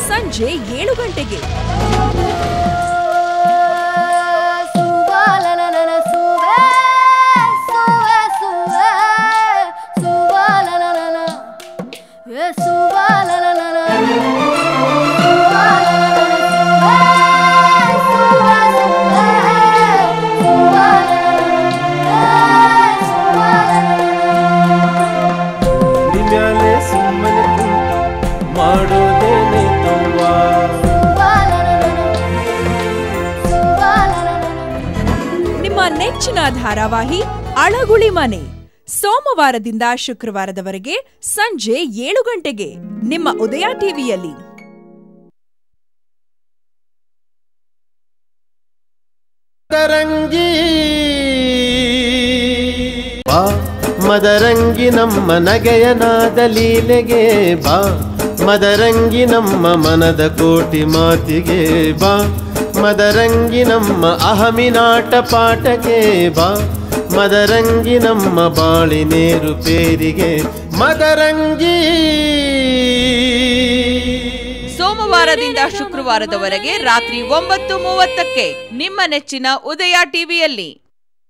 ಸಂಜೆ 7 ಗಂಟೆಗೆ. ನಿಮ್ಮ ನೆಚ್ಚಿನ ಧಾರಾವಾಹಿ ಅಳಗುಳಿ ಮನೆ ಸೋಮವಾರದಿಂದ ಶುಕ್ರವಾರದವರೆಗೆ ಸಂಜೆ 7 ಗಂಟೆಗೆ ನಿಮ್ಮ ಉದಯ ಟಿವಿಯಲ್ಲಿ. ಮದರಂಗಿ ನಮ್ಮ ನಗೆಯನಾದ ಲೀಲೆಗೆ ಬಾ, ಮದರಂಗಿ ನಮ್ಮ ಮನದ ಕೋಟಿ ಮಾತಿಗೆ ಬಾ, ಮದರಂಗಿ ನಮ್ಮ ಅಹಮಿನಾಟ ಪಾಠಕ್ಕೆ ಬಾ, ಮದರಂಗಿ ನಮ್ಮ ಬಾಳಿನೇರು ಪೇರಿಗೆ ಮದರಂಗಿ. ಸೋಮವಾರದಿಂದ ಶುಕ್ರವಾರದವರೆಗೆ ರಾತ್ರಿ 9:30ಕ್ಕೆ ನಿಮ್ಮ ನೆಚ್ಚಿನ ಉದಯ ಟಿವಿಯಲ್ಲಿ.